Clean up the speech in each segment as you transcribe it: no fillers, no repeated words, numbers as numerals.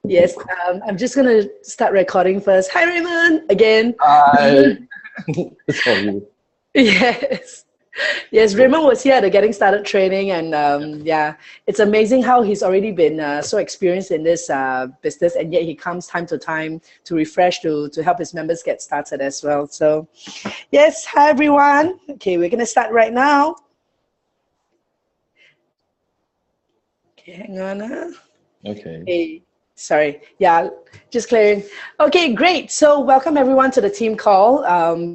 Yes, I'm just going to start recording first. Hi, Raymond, again. Hi. Sorry. Yes. Yes, Raymond was here at the Getting Started training, and yeah, it's amazing how he's already been so experienced in this business, and yet he comes time to time to refresh, to help his members get started as well. So, yes, hi everyone. Okay, we're going to start right now. Okay, hang on. Okay. Hey. Sorry, yeah, just clearing. Okay, great. So welcome everyone to the team call.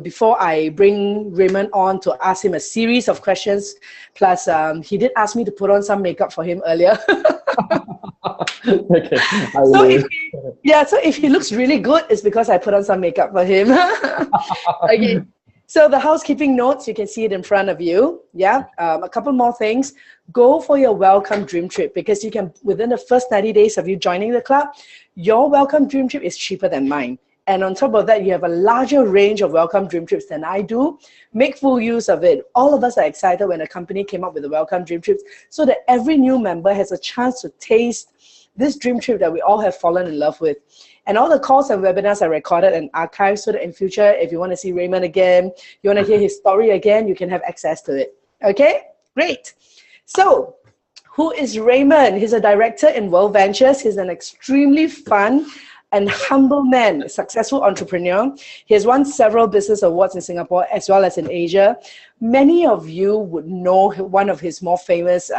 Before I bring Raymond on to ask him a series of questions, plus he did ask me to put on some makeup for him earlier. Okay. So if he looks really good, it's because I put on some makeup for him. Okay. So the housekeeping notes, you can see it in front of you. Yeah, a couple more things. Go for your welcome dream trip, because you can, within the first 90 days of you joining the club, your welcome dream trip is cheaper than mine. And on top of that, you have a larger range of welcome dream trips than I do. Make full use of it. All of us are excited when a company came up with the welcome dream trips, so that every new member has a chance to taste this dream trip that we all have fallen in love with. And all the calls and webinars are recorded and archived, so that in future, if you want to see Raymond again, you want to hear his story again, you can have access to it. Okay, great. So who is Raymond? He's a director in World Ventures. He's an extremely fun and humble man, a successful entrepreneur. He has won several business awards in Singapore as well as in Asia. Many of you would know one of his more famous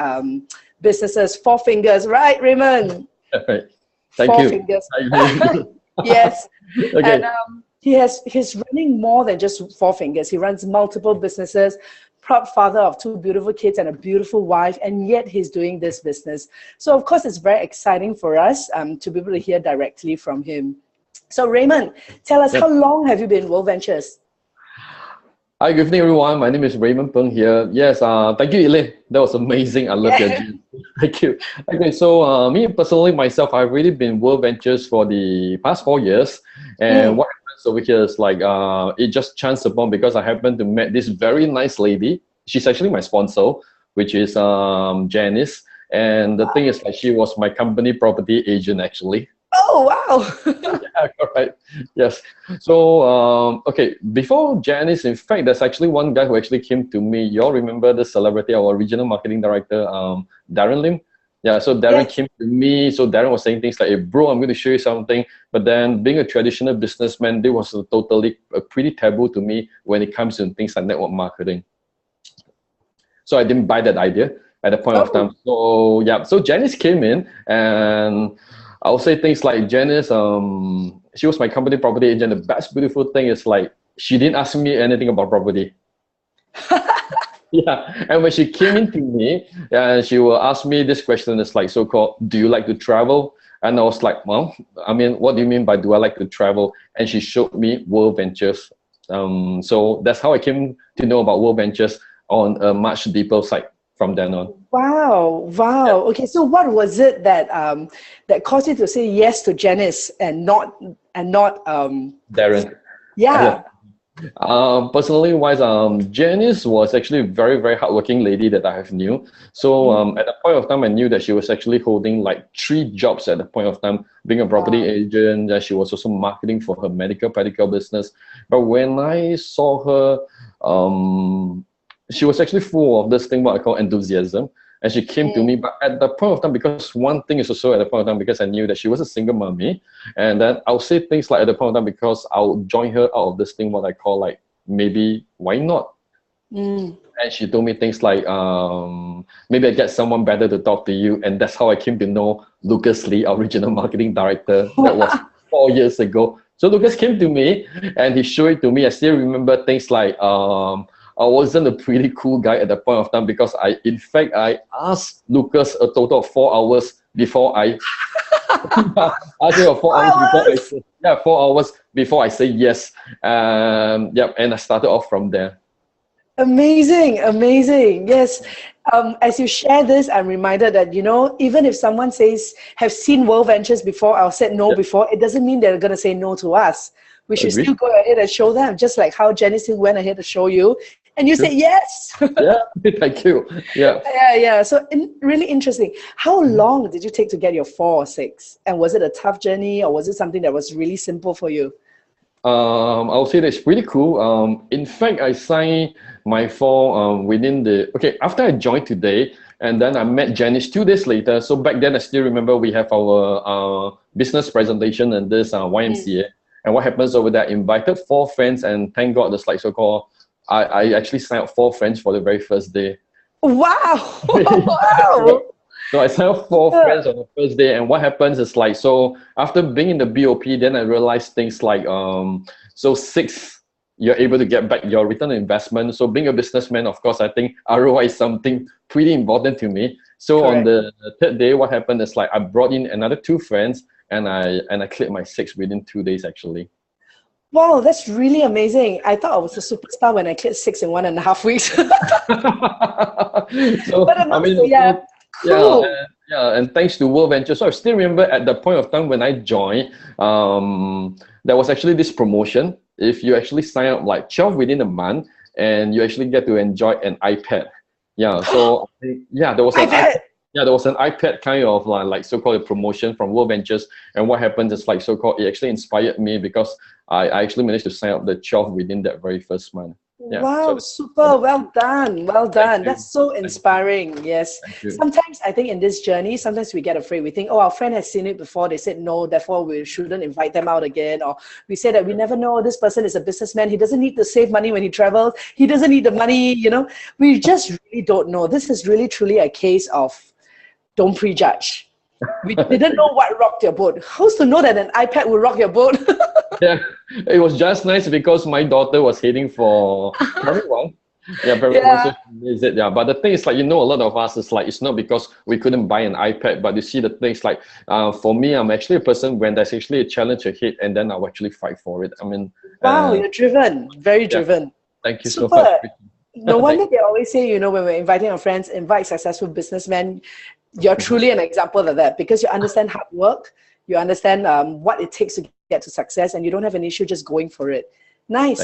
businesses, Four Fingers, right, Raymond? Right. Thank Four you. Fingers. I Yes. Okay. And he's running more than just Four Fingers. He runs multiple businesses, proud father of 2 beautiful kids and a beautiful wife, and yet he's doing this business. So of course it's very exciting for us to be able to hear directly from him. So Raymond, tell us, Yep. how long have you been in World Ventures? Hi, good evening, everyone. My name is Raymond Peng here. Yes, thank you, Elaine. That was amazing. I love your gym. Thank you. Okay, so me personally, myself, I've really been World Ventures for the past 4 years. And what happens over here is like, it just chanced upon because I happened to meet this very nice lady. She's actually my sponsor, which is Janice. And the thing is, like, she was my company property agent, actually. Oh, wow. Yeah, correct. Yes. So, okay, before Janice, in fact, there's actually one guy who actually came to me. You all remember the celebrity, our regional marketing director, Darren Lim? Yeah, so Darren Yes. came to me. So Darren was saying things like, hey, bro, I'm going to show you something. But then being a traditional businessman, this was pretty taboo to me when it comes to things like network marketing. So I didn't buy that idea at the point of time. So yeah, so Janice came in, and I'll say things like, Janice, she was my company property agent. The best beautiful thing is, like, she didn't ask me anything about property. Yeah, and when she came into me, she will ask me this question. It's like, so-called, do you like to travel? And I was like, well, I mean, what do you mean by do I like to travel? And she showed me World Ventures. So that's how I came to know about World Ventures on a much deeper side from then on. Wow. Yeah. Okay, so what was it that that caused you to say yes to Janice and not Darren. Yeah. Personally wise, Janice was actually a very, very hardworking lady that I have knew. So at the point of time, I knew that she was actually holding like 3 jobs at the point of time, being a property agent. She was also marketing for her medical practical business. But when I saw her, she was actually full of this thing, what I call enthusiasm. And she came to me, but at the point of time, because one thing is also at the point of time, because I knew that she was a single mommy, and then I'll say things like at the point of time, because I'll join her out of this thing, what I call like, maybe, why not? And she told me things like, maybe I get someone better to talk to you. And that's how I came to know Lucas Lee, our regional marketing director. That was 4 years ago. So Lucas came to me and he showed it to me. I still remember things like, I wasn't a pretty cool guy at that point of time, because I asked Lucas a total of 4 hours before I asked him 4 hours before 4 hours before I say yes. And I started off from there. Amazing. Yes. As you share this, I'm reminded that, even if someone says, have seen World Ventures before or said no before, it doesn't mean they're going to say no to us. We should still go ahead and show them, just like how Janice went ahead to show you. And you Sure. say yes. Yeah, thank you. Yeah. Yeah. So really interesting. How long did you take to get your 4 or 6? And was it a tough journey, or was it something that was really simple for you? I'll say that's pretty cool. In fact, I signed my fall within the after I joined today, and then I met Janice 2 days later. So back then, I still remember we have our business presentation and this YMCA. And what happens over there? I invited 4 friends, and thank God, there's like so-called. I actually signed up 4 friends for the very first day. Wow! Wow! So I signed up 4 friends on the first day, and what happens is like, so after being in the BOP, then I realized things like so 6, you're able to get back your return on investment. So being a businessman, of course, I think ROI is something pretty important to me. So Correct. on the 3rd day, what happened is like I brought in another 2 friends, and I cleared my 6 within 2 days actually. Wow, that's really amazing. I thought I was a superstar when I cleared 6 in 1.5 weeks. So But I mean, yeah, cool. and thanks to World Venture. So I still remember at the point of time when I joined, there was actually this promotion. If you actually sign up like 12 within a month, and you actually get to enjoy an iPad. Yeah, so there was an iPad. there was an iPad kind of like so-called promotion from World Ventures. And what happens is like so-called, it actually inspired me because I actually managed to sign up the 12 within that very first month. Yeah, Wow, so super. Well done. Well done. you. That's so inspiring. Yes. Thank you. Sometimes I think in this journey, sometimes we get afraid. We think, oh, our friend has seen it before. They said no, therefore we shouldn't invite them out again. Or we say that we never know. This person is a businessman. He doesn't need to save money when he travels. He doesn't need the money, We just really don't know. This is really truly a case of don't prejudge. We didn't know what rocked your boat. How's to know that an iPad will rock your boat? Yeah, it was just nice because my daughter was heading for primary 1. Yeah, primary 1, so she needs it. Yeah, but the thing is like, a lot of us is like, it's not because we couldn't buy an iPad, but you see the things like, for me, I'm actually a person when there's actually a challenge ahead, and then I'll actually fight for it. I mean, Wow, you're driven. Very driven. thank you Super. so much. No wonder they always say, when we're inviting our friends, invite successful businessmen. You're truly an example of that because you understand hard work, you understand what it takes to get to success, and you don't have an issue just going for it. Nice.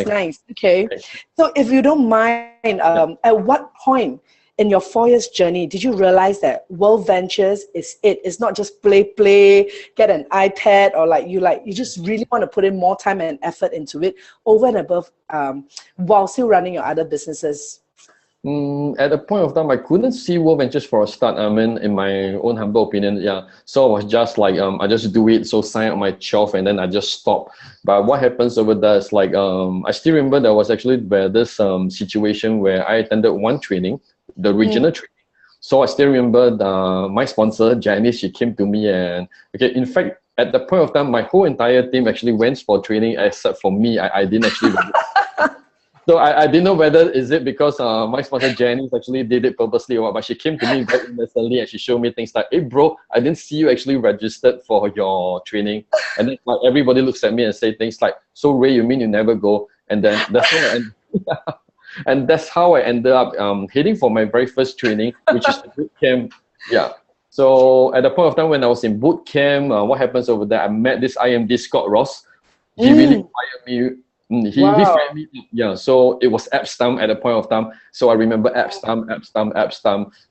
Okay. So if you don't mind, at what point in your 4 years journey did you realize that World Ventures is it? It's not just play, get an iPad, or you just really want to put in more time and effort into it over and above while still running your other businesses? At the point of time, I couldn't see World Ventures for a start. I mean, in my own humble opinion, yeah. So I was just like, I just do it. So sign up my 12, and then I just stop. But what happens over there is like, I still remember there was actually this situation where I attended one training, the regional training. So I still remember my sponsor, Janice, she came to me and, in fact, at the point of time, my whole entire team actually went for training except for me. I didn't actually. So I didn't know whether is it because my sponsor Janice actually did it purposely or what, but she came to me very innocently and she showed me things like, hey bro, I didn't see you actually registered for your training. And then like everybody looks at me and say things like, so Ray, you mean you never go? And then that's how and that's how I ended up heading for my very first training, which is the boot camp. Yeah. So at the point of time when I was in boot camp, what happens over there? I met this IMD Scott Ross. He really inspired me. He fired me up. Yeah, so it was app stump at the point of time. So I remember app stump.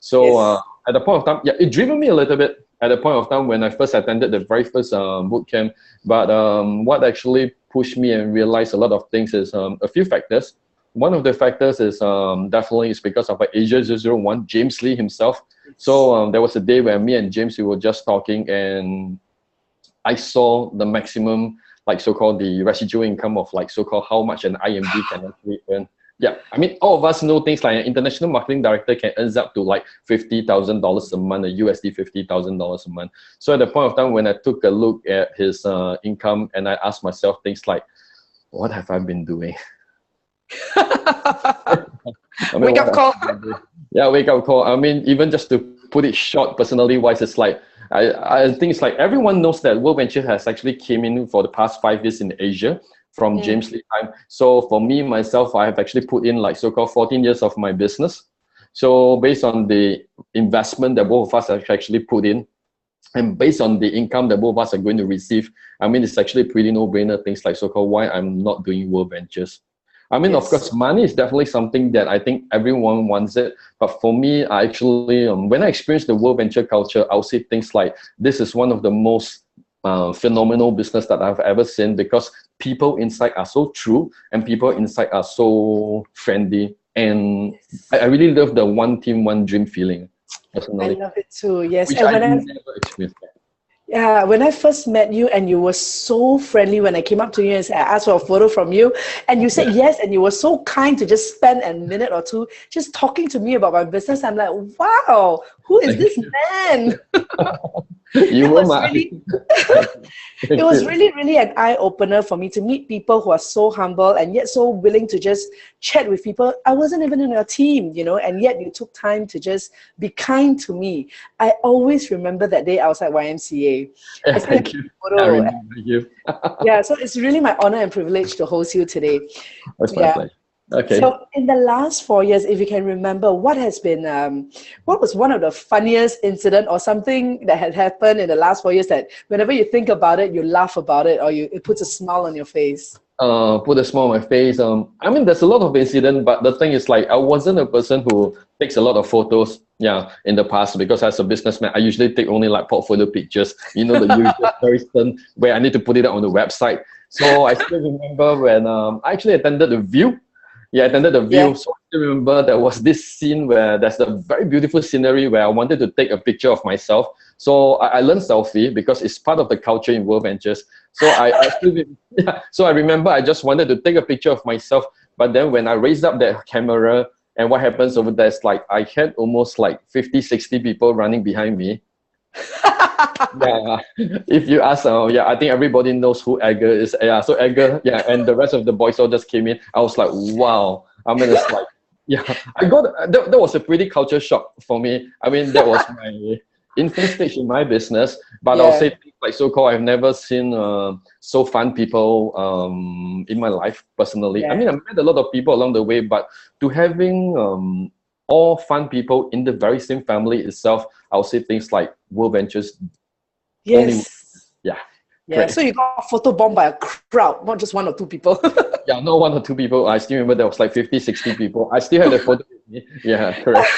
So at the point of time, it driven me a little bit at the point of time when I first attended the very first boot camp. But what actually pushed me and realized a lot of things is a few factors. One of the factors is definitely is because of Asia 001, James Lee himself. So there was a day where me and James, we were just talking, and I saw the maximum, like so-called the residual income of like so-called how much an IMD can actually earn. Yeah, I mean, all of us know things like an international marketing director can earn up to like $50,000 a month, a USD $50,000 a month. So at the point of time when I took a look at his income, and I asked myself things like, what have I been doing? Wake up call. Yeah, wake up call. I mean, even just to put it short, personally wise, it's like, I think it's like everyone knows that World Venture has actually came in for the past 5 years in Asia from James Lee time. So for me, myself, I have actually put in like so-called 14 years of my business. So based on the investment that both of us have actually put in, and based on the income that both of us are going to receive, I mean, it's actually pretty no-brainer things like so-called why I'm not doing World Ventures. I mean, of Yes. course, money is definitely something that I think everyone wants it. But for me, I actually, when I experienced the world venture culture, I'll say things like, this is one of the most phenomenal business that I've ever seen, because people inside are so true and people inside are so friendly. And I really love the one team, one dream feeling, I personally, love it too. Yes. which And I when I never experienced. Yeah, when I first met you and you were so friendly when I came up to you and said, I asked for a photo from you, and you said yes, and you were so kind to just spend a minute or two just talking to me about my business. I'm like, wow, who is Thank this man? you It were was my. really it Thank was you. really, really an eye-opener for me to meet people who are so humble and yet so willing to just chat with people. I wasn't even in your team, and yet you took time to just be kind to me. I always remember that day outside YMCA. Yeah, I still have thank you. a I photo. remember you. Yeah, so it's really my honor and privilege to host you today. That's my Yeah. pleasure. Okay. So in the last 4 years, if you can remember, what was one of the funniest incident or something that had happened in the last 4 years that whenever you think about it, you laugh about it, or it puts a smile on your face? Put a smile on my face. I mean, there's a lot of incident, but the thing is, like, I wasn't a person who takes a lot of photos. Yeah, in the past, because as a businessman, I usually take only like portfolio pictures. The usual very stern where I need to put it on the website. So I still remember when I actually attended the View. Yeah, I attended the Yeah. View. So I still remember there was this scene where there's a very beautiful scenery where I wanted to take a picture of myself. So I learned selfie because it's part of the culture in World Ventures. So I still, yeah, so I remember I just wanted to take a picture of myself. But then when I raised up that camera, and what happens over there is like I had almost like 50, 60 people running behind me. Yeah, if you ask, yeah, I think everybody knows who Edgar is. Yeah, so Edgar, yeah, and the rest of the boys all just came in. I was like, wow. I mean, it's like, yeah, I got that was a pretty culture shock for me. I mean, that was my infant stage in my business, but I'll Yeah. say things like so-called I've never seen so fun people in my life personally. I Yeah. mean, I met a lot of people along the way, but to having all fun people in the very same family itself, I'll say things like World Ventures only. Yes. Yeah, Yeah. correct. So you got photobombed by a crowd, not just one or two people. Yeah, not one or two people. I still remember there was like 50, 60 people. I still have the photo with me. Yeah, correct.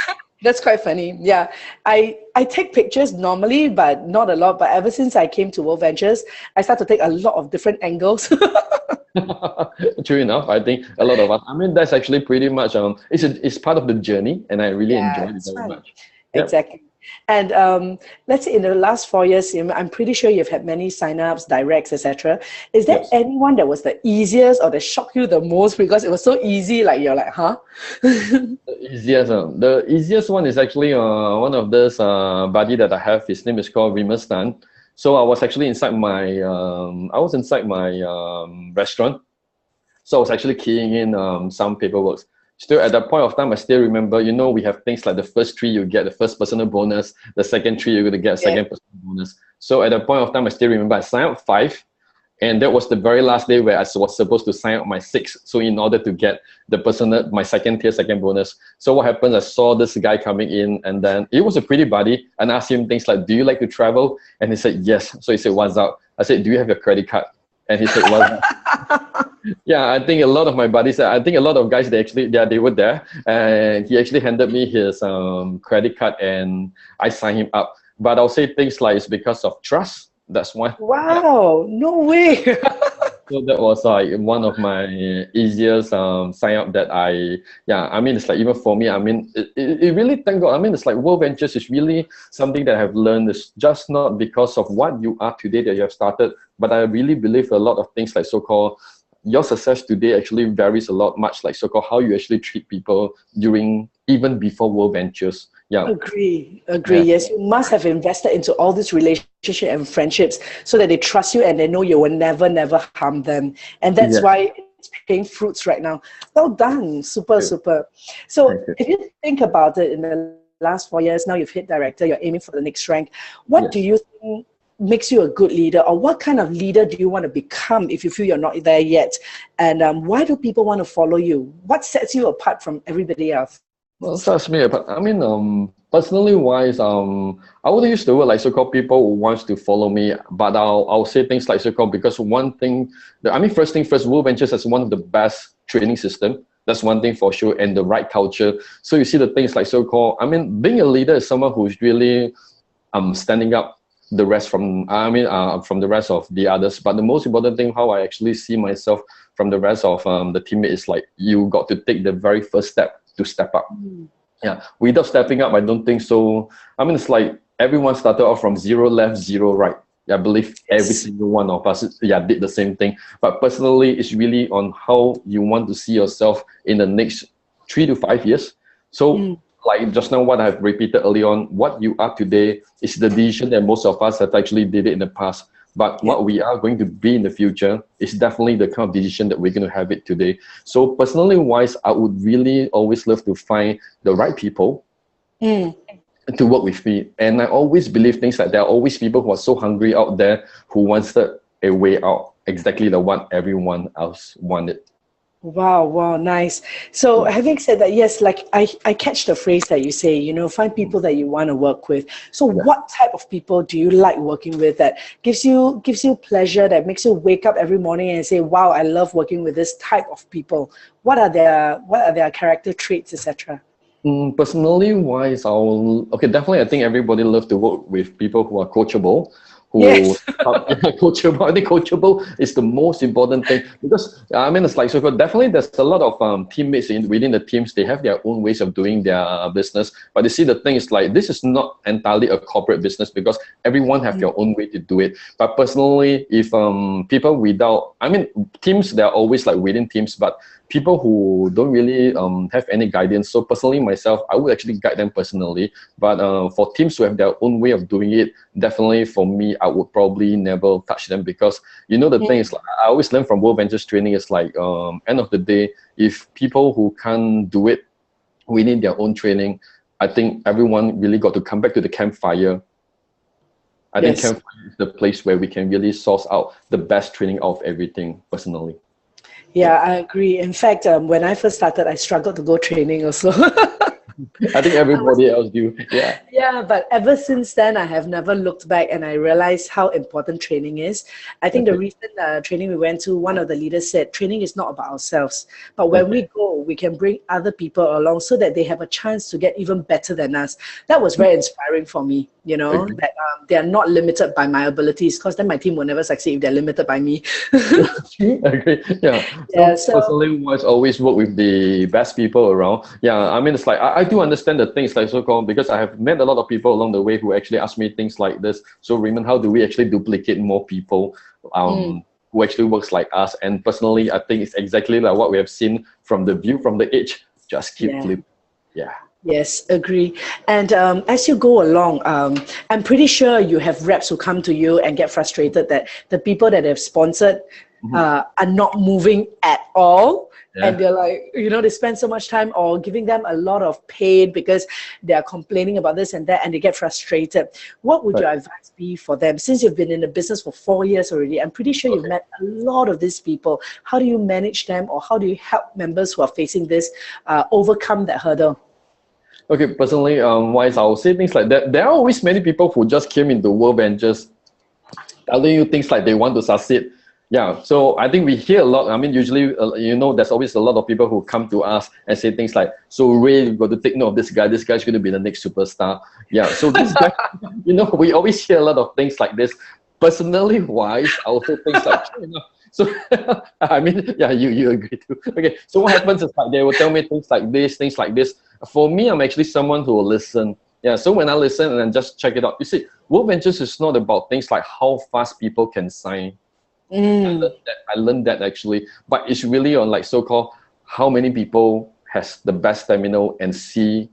That's quite funny. Yeah. I take pictures normally, but not a lot. But ever since I came to World Ventures, I start to take a lot of different angles. True enough, I think a lot of us. I mean, that's actually pretty much it's part of the journey, and I really Yeah, enjoyed it it's very fun. much. Yep. Exactly. And let's say in the last 4 years, I'm pretty sure you've had many signups, directs, etc. Is there Yes. anyone that was the easiest or that shocked you the most because it was so easy? Like you're like, huh? The easiest one is actually one of this buddy that I have. His name is called Raymond. So I was actually inside my restaurant. So I was actually keying in some paperwork. Still at that point of time, I still remember, we have things like the first three, you get the first personal bonus. The second three, you're going to get a second personal bonus. So at that point of time, I still remember I signed up 5. And that was the very last day where I was supposed to sign up my 6. So in order to get my second tier, second bonus. So what happens, I saw this guy coming in, and then it was a pretty buddy, and I asked him things like, do you like to travel? And he said, yes. So he said, what's up? I said, do you have your credit card? And he said, what's up? Yeah, I think a lot of my buddies, I think a lot of guys, they were there, and he actually handed me his credit card, and I signed him up. But I'll say things like it's because of trust. That's one. Wow, no way. So that was like one of my easiest sign up that I mean, it's like even for me, I mean, it really, thank God, I mean, it's like World Ventures is really something that I've learned. It's just not because of what you are today that you have started, but I really believe a lot of things like so-called your success today actually varies a lot, much like so-called how you actually treat people even before World Ventures. Yeah. Agree. Yeah. Yes, you must have invested into all these relationships and friendships so that they trust you and they know you will never, never harm them. And that's why it's paying fruits right now. Well done. Super. So if you think about it, in the last 4 years, now you've hit director, you're aiming for the next rank. What do you think makes you a good leader, or what kind of leader do you want to become if you feel you're not there yet? And why do people want to follow you? What sets you apart from everybody else? Well, that's me. But I mean, personally wise, I wouldn't use the word like so-called people who wants to follow me, but I'll say things like so-called because one thing, first thing first, World Ventures is one of the best training system. That's one thing for sure, and the right culture. So you see the things like so-called, I mean, being a leader is someone who's really standing up the rest from, from the rest of the others. But the most important thing, how I actually see myself from the rest of the teammate is like, you got to take the very first step to step up. Yeah, without stepping up, I don't think so. I mean, it's like everyone started off from zero left, zero right. I believe every single one of us, did the same thing. But personally, it's really on how you want to see yourself in the next 3 to 5 years. So, like just now, what I've repeated early on, what you are today is the decision that most of us have actually did it in the past. But what we are going to be in the future is definitely the kind of decision that we're going to have it today. So personally wise, I would really always love to find the right people to work with me. And I always believe things like there are always people who are so hungry out there who wants a way out, exactly the one everyone else wanted. Wow, nice. So having said that, yes, like I catch the phrase that you say, you know, find people that you want to work with. So what type of people do you like working with that gives you pleasure, that makes you wake up every morning and say, wow, I love working with this type of people? What are their character traits, etc.? Personally wise, definitely I think everybody loves to work with people who are coachable. Coachable. I think coachable is the most important thing, because I mean, it's like, so definitely there's a lot of teammates within the teams. They have their own ways of doing their business, but you see, the thing is like, this is not entirely a corporate business, because everyone have their own way to do it. But personally, if people without, I mean, teams, they're always like within teams, but people who don't really have any guidance. So personally myself, I would actually guide them personally. But for teams who have their own way of doing it, definitely for me, I would probably never touch them, because you know, the thing is, like, I always learn from World Ventures training is like, end of the day, if people who can't do it within their own training, I think everyone really got to come back to the campfire. I think campfire is the place where we can really source out the best training of everything, personally. Yeah, I agree. In fact, when I first started, I struggled to go training also. I think everybody else do. Yeah. Yeah, but ever since then, I have never looked back, and I realized how important training is. I think the recent training we went to, one of the leaders said, training is not about ourselves, but when we go, we can bring other people along so that they have a chance to get even better than us. That was very inspiring for me, you know, that they are not limited by my abilities, because then my team will never succeed if they're limited by me. Agree. Yeah. So personally, I always work with the best people around. Yeah, I mean, it's like, I do understand the things like so-called, because I have met a lot of people along the way who actually ask me things like this. So Raymond, how do we actually duplicate more people who actually works like us? And personally, I think it's exactly like what we have seen from the view from the edge. Just keep flipping. Yeah. Yes, agree. And as you go along, I'm pretty sure you have reps who come to you and get frustrated that the people that have sponsored are not moving at all. And they're like, you know, they spend so much time or giving them a lot of pain because they're complaining about this and that, and they get frustrated. What would your advice be for them? Since you've been in the business for 4 years already, I'm pretty sure you've met a lot of these people. How do you manage them, or how do you help members who are facing this overcome that hurdle? Okay, personally, wise, I'll say things like that. There are always many people who just came into World Ventures telling you things like they want to succeed. Yeah, so I think we hear a lot. I mean, usually, you know, there's always a lot of people who come to us and say things like, so Ray, you've got to take note of this guy. This guy's going to be the next superstar. Yeah, so this guy, you know, we always hear a lot of things like this. Personally wise, I also think like, you know, so, I mean, yeah, you agree too. Okay, so what happens is like they will tell me things like this, things like this. For me, I'm actually someone who will listen. Yeah, so when I listen and then just check it out, you see, World Ventures is not about things like how fast people can sign. I learned that actually, but it's really on like so-called how many people has the best stamina and see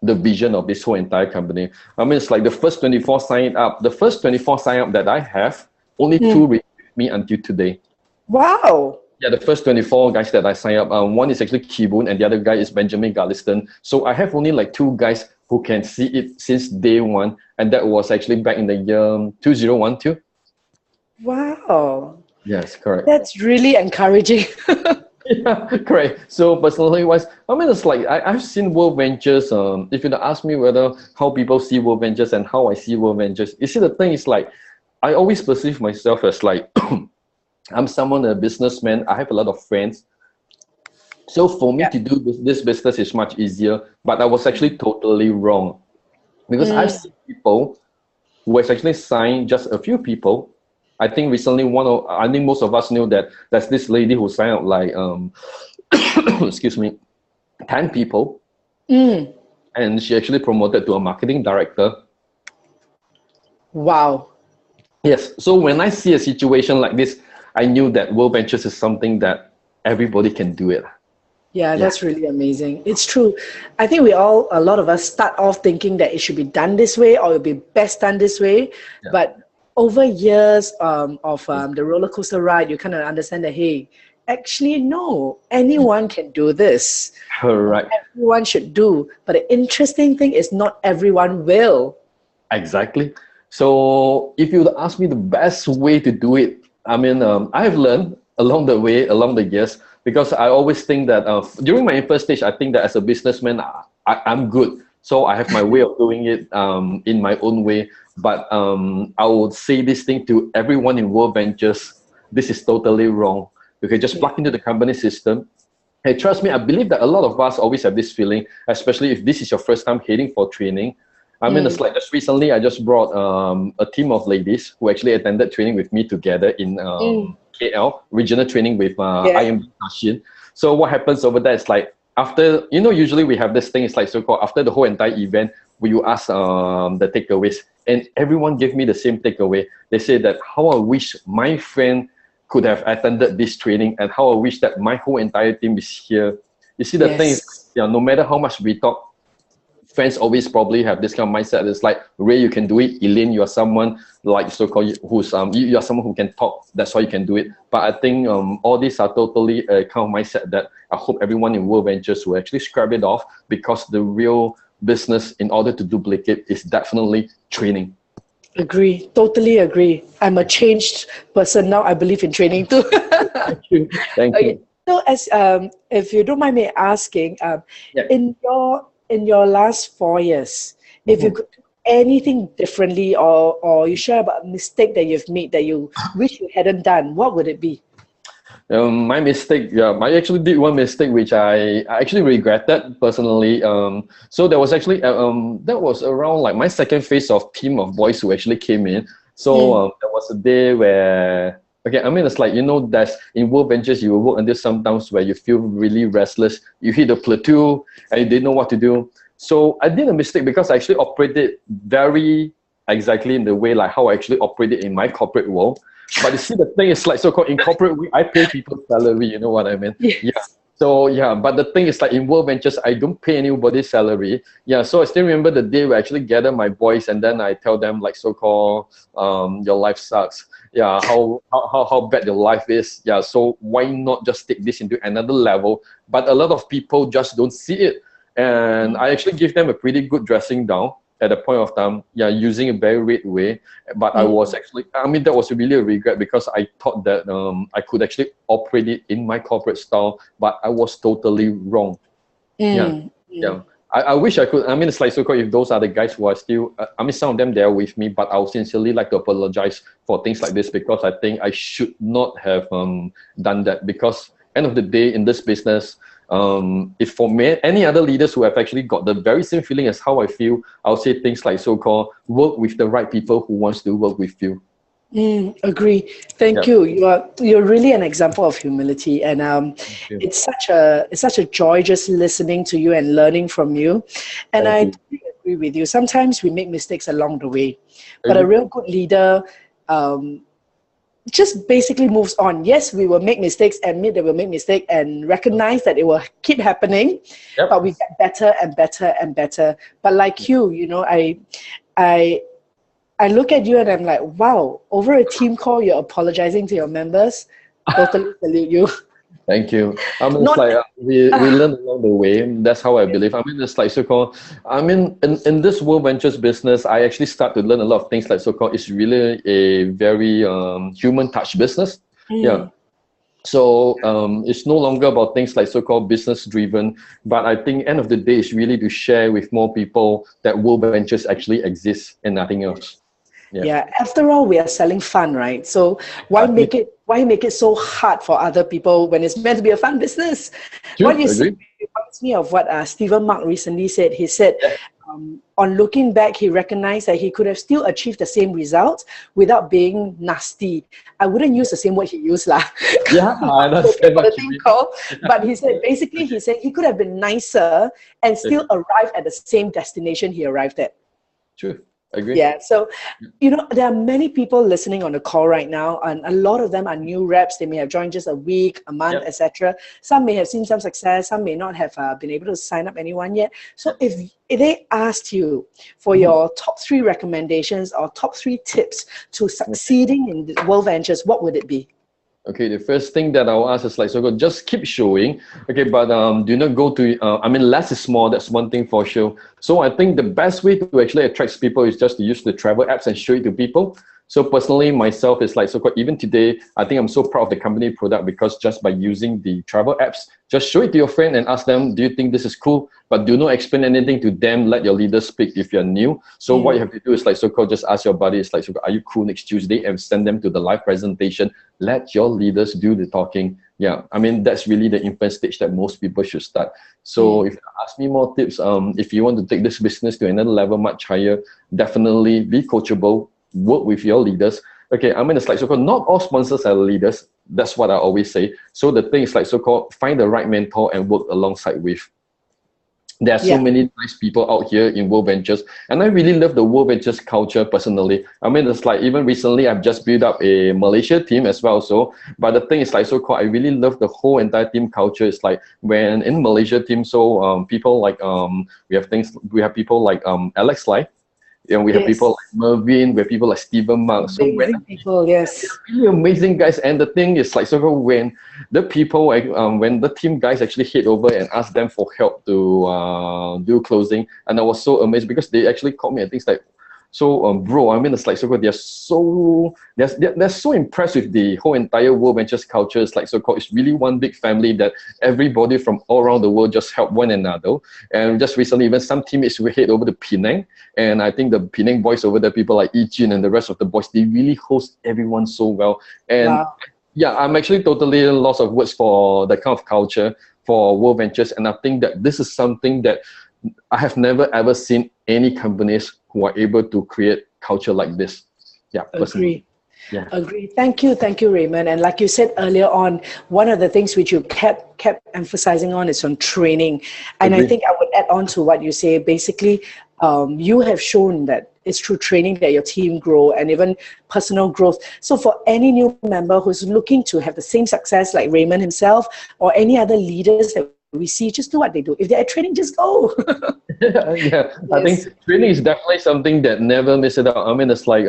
the vision of this whole entire company. I mean, it's like the first 24 sign up that I have, only 2 with me until today. Wow. Yeah, the first 24 guys that I signed up, one is actually Kibun and the other guy is Benjamin Garliston. So I have only like 2 guys who can see it since day one, and that was actually back in the year 2012. Wow. Yes, correct. That's really encouraging. Yeah, correct. So personally wise, I mean, it's like I've seen World Ventures. If you ask me whether how people see World Ventures and how I see World Ventures, you see, the thing is like, I always perceive myself as like, I'm someone, a businessman. I have a lot of friends. So for me to do this business is much easier, but I was actually totally wrong, because I've seen people who has actually signed, just a few people. I think recently I think most of us knew that there's this lady who signed up like excuse me, 10 people, and she actually promoted to a marketing director. Wow. Yes. So when I see a situation like this, I knew that World Ventures is something that everybody can do it. Yeah, that's really amazing. It's true. I think a lot of us start off thinking that it should be done this way, or it'll be best done this way. Yeah. But over years of the roller coaster ride, you kind of understand that, hey, actually, no, anyone can do this. Correct. Everyone should do. But the interesting thing is not everyone will. Exactly. So if you would ask me the best way to do it, I mean, I've learned along the way, along the years, because I always think that during my first stage, I think that as a businessman, I'm good. So I have my way of doing it in my own way. But I would say this thing to everyone in World Ventures: this is totally wrong. Okay, just plug into the company system. Hey, trust me, I believe that a lot of us always have this feeling, especially if this is your first time heading for training. I mean, it's like just recently, I just brought a team of ladies who actually attended training with me together in KL, regional training with IMB Tashin. So what happens over there is like, after, usually we have this thing, it's like so-called, after the whole entire event, we ask the takeaways, and everyone gave me the same takeaway. They say that how I wish my friend could have attended this training, and how I wish that my whole entire team is here. You see, the thing is, no matter how much we talk, friends always probably have this kind of mindset. It's like, Ray, you can do it. Elaine, you are someone like so-called who's you are someone who can talk. That's why you can do it. But I think all these are totally a kind of mindset that I hope everyone in World Ventures will actually scrap it off, because the real business, in order to duplicate, is definitely training. Agree. Totally agree. I'm a changed person now. I believe in training too. Thank you. Thank you. So, as if you don't mind me asking, in your last 4 years, if you could do anything differently, or you share about a mistake that you've made that you wish you hadn't done, what would it be? My mistake, I actually did one mistake which I actually regretted personally. So there was actually that was around like my second phase of team of boys who actually came in. So there was a day where, okay, I mean, it's like, that's in World Ventures, you will work until sometimes where you feel really restless. You hit a plateau and you didn't know what to do. So I did a mistake, because I actually operated very exactly in the way like how I actually operated in my corporate world. But you see, the thing is like so-called in corporate, I pay people's salary, you know what I mean? Yes. Yeah. So yeah, but the thing is like in World Ventures, I don't pay anybody's salary. Yeah, so I still remember the day where I actually gather my boys, and then I tell them like so-called, your life sucks. Yeah, how bad your life is. Yeah, so why not just take this into another level? But a lot of people just don't see it. And I actually give them a pretty good dressing down at a point of time, using a very weird way. But I was actually, I mean, that was really a regret, because I thought that I could actually operate it in my corporate style, but I was totally wrong. I wish I could. I mean, it's like so-called, if those are the guys who are still, I mean, some of them, they are with me, but I would sincerely like to apologize for things like this, because I think I should not have done that. Because end of the day, in this business, if for me, any other leaders who have actually got the very same feeling as how I feel, I'll say things like so-called, work with the right people who wants to work with you. Agree. Thank you. You're really an example of humility, and it's such a joy just listening to you and learning from you. And I totally agree with you. Sometimes we make mistakes along the way, but a real good leader just basically moves on. Yes, we will make mistakes, admit that we'll make mistakes, and recognize that it will keep happening, but we get better and better and better. But like you, I look at you and I'm like, wow, over a team call, you're apologizing to your members. Totally salute you. Thank you. I mean, it's like we learn along the way. That's how I believe. I mean, it's like so-called, I mean, in this World Ventures business, I actually start to learn a lot of things like so-called, it's really a very human touch business. Yeah. So it's no longer about things like so-called business driven, but I think end of the day, it's really to share with more people that World Ventures actually exists and nothing else. Yeah. After all, we are selling fun, right? So why make it Why make it so hard for other people when it's meant to be a fun business? True, What you said agree. reminds me of what Stephen Mark recently said. He said, Yeah. on looking back, he recognized that he could have still achieved the same results without being nasty. I wouldn't use the same word he used lah. Yeah, I Okay, understand for the what you team mean. call, but he said basically he could have been nicer and Okay. still arrive at the same destination he arrived at. True, agree. Yeah, so there are many people listening on the call right now, and a lot of them are new reps. They may have joined just a week, a month, Yep. etc. Some may have seen some success, some may not have been able to sign up anyone yet. So if they asked you for your top 3 recommendations or top 3 tips to succeeding in the World Ventures, what would it be? Okay, the first thing that I'll ask is like, so just keep showing. Okay, but do not go to, I mean, less is more. That's one thing for sure. So I think the best way to actually attract people is just to use the travel apps and show it to people. So personally, myself is like, even today, I think I'm so proud of the company product because just by using the travel apps, just show it to your friend and ask them, do you think this is cool? But do not explain anything to them. Let your leaders speak if you're new. So what you have to do is like, just ask your buddy, it's like, are you cool next Tuesday? And send them to the live presentation. Let your leaders do the talking. Yeah, I mean, that's really the infant stage that most people should start. So if you ask me more tips, if you want to take this business to another level much higher, definitely be coachable. Work with your leaders. Okay, I mean, it's like not all sponsors are leaders. That's what I always say. So the thing is like find the right mentor and work alongside with. There are so many nice people out here in World Ventures, and I really love the World Ventures culture personally. I mean, it's like even recently I've just built up a Malaysia team as well. So, but the thing is like I really love the whole entire team culture. It's like when in Malaysia team, people like we have people like Alex Lai. We have people like Mervin, we have people like Stephen Mark. So Amazing people, yes. Really amazing guys. And the thing is like when the people when the team guys actually head over and ask them for help to do closing, and I was so amazed because they actually called me and things like, bro, I mean, it's like they're so impressed with the whole entire World Ventures culture. It's like it's really one big family that everybody from all around the world just help one another. And just recently, even some teammates will head over to Penang, and I think the Penang boys over there, people like Ijin and the rest of the boys, they really host everyone so well. And yeah, I'm actually totally lost of words for that kind of culture for World Ventures, and I think that this is something that I have never ever seen any companies who are able to create culture like this. Yeah, personally. Agree. Agree. Thank you, Raymond. And like you said earlier on, one of the things which you kept emphasizing on is on training. And I think I would add on to what you say. Basically, you have shown that it's through training that your team grow and even personal growth. So for any new member who's looking to have the same success like Raymond himself or any other leaders that we see, just do what they do. If they're at training, just go. I think training is definitely something that never miss it out. I mean, it's like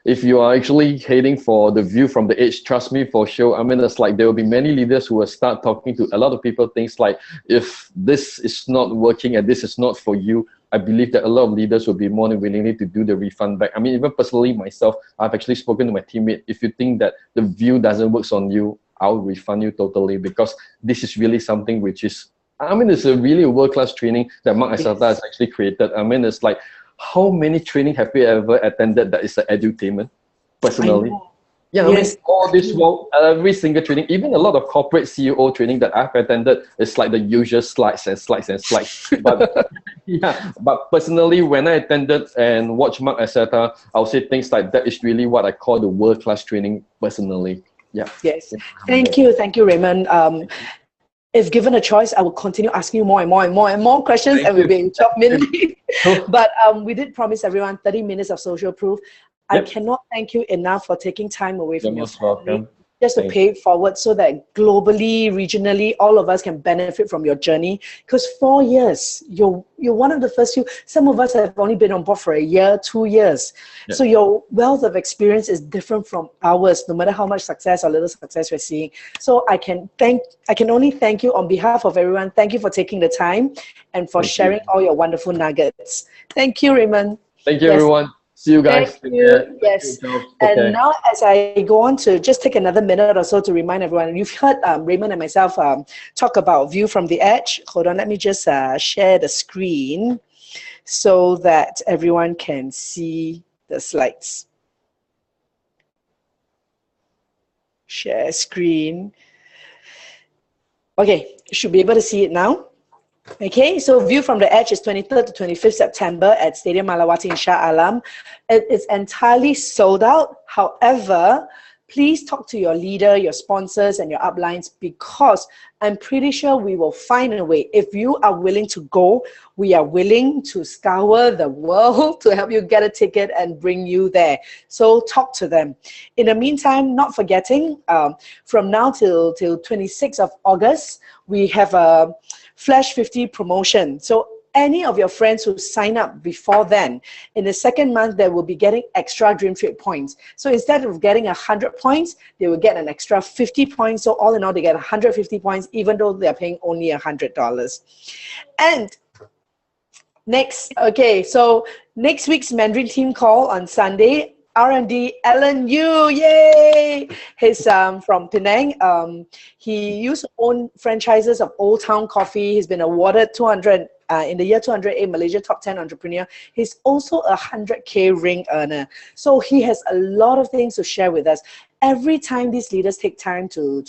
if you are actually heading for the view from the edge, trust me for sure. I mean, it's like there will be many leaders who will start talking to a lot of people, things like, if this is not working and this is not for you, I believe that a lot of leaders will be more than willingly to do the refund back. I mean, even personally myself, I've actually spoken to my teammate. If you think that the view doesn't work on you, I'll refund you totally, because this is really something which is, I mean, it's a really world-class training that Mark Asata has actually created. I mean, it's like, how many training have you ever attended that is an edutainment, personally? Yeah, I mean, all this world, every single training, even a lot of corporate CEO training that I've attended, it's like the usual slides and slides and slides. But but personally, when I attended and watched Mark Asata, I'll say things like that is really what I call the world-class training personally. Yeah. Yes. Thank you, Raymond. If given a choice, I will continue asking you more and more questions, and we'll be in 12 minutes. But we did promise everyone 30 minutes of social proof. I cannot thank you enough for taking time away from your family just to pay it forward so that globally, regionally, all of us can benefit from your journey. Because 4 years, you're one of the first few. Some of us have only been on board for a year, 2 years. So your wealth of experience is different from ours, no matter how much success or little success we're seeing. So I can only thank you on behalf of everyone. Thank you for taking the time and for sharing all your wonderful nuggets. Thank you, Raymond. Thank you, everyone. See you guys. Thank you. Yes. And now, as I go on to just take another minute or so to remind everyone, you've heard Raymond and myself talk about View from the Edge. Hold on, let me just share the screen so that everyone can see the slides. share screen. Okay, you should be able to see it now. Okay, so view from the edge is 23rd to 25th September at Stadium Malawati in Shah Alam. It is entirely sold out. However, please talk to your leader, your sponsors, and your uplines, because I'm pretty sure we will find a way. If you are willing to go, we are willing to scour the world to help you get a ticket and bring you there. So talk to them. In the meantime, not forgetting, from now till 26th of August, we have a Flash 50 promotion. So any of your friends who sign up before then, in the second month, they will be getting extra Dream Trip points. So instead of getting 100 points, they will get an extra 50 points. So all in all, they get 150 points, even though they're paying only $100. And next, okay, so next week's Mandarin team call on Sunday, R&D Alan Yu, yay! He's from Penang. He used to own franchises of Old Town Coffee. He's been awarded 200 in the year 208 Malaysia Top 10 Entrepreneur. He's also a 100K ring earner. So he has a lot of things to share with us. Every time these leaders take time to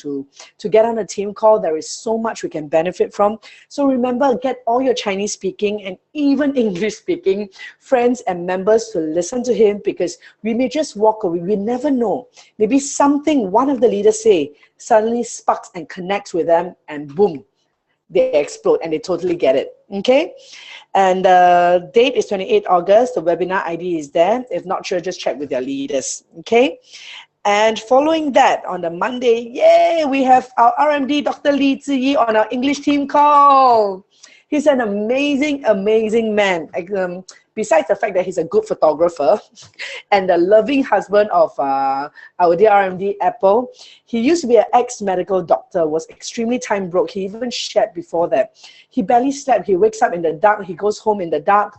get on a team call, there is so much we can benefit from. So remember, get all your Chinese speaking and even English speaking friends and members to listen to him, because we may just walk away. We never know. Maybe something one of the leaders say suddenly sparks and connects with them, and boom, they explode and they totally get it. Okay, and the date is 28 August. The webinar ID is there. If not sure, just check with your leaders. Okay. And following that, on the Monday, yay, we have our RMD, Dr. Li Ziyi, on our English team call. He's an amazing, amazing man. Besides the fact that he's a good photographer and a loving husband of our dear RMD Apple, he used to be an ex-medical doctor, was extremely time broke. He even shared before that. He barely slept. He wakes up in the dark. He goes home in the dark.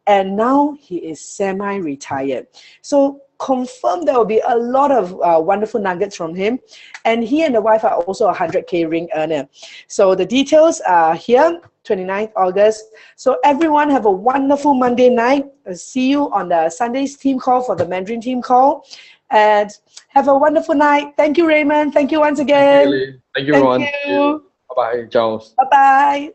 And now he is semi-retired. So confirm there will be a lot of wonderful nuggets from him. And he and the wife are also a 100K ring earner. So the details are here, 29th August. So everyone have a wonderful Monday night. I'll see you on the Sunday's team call for the Mandarin team call. And have a wonderful night. Thank you, Raymond. Thank you once again. Thank you, everyone. Thank you. Bye-bye, Charles. Bye-bye.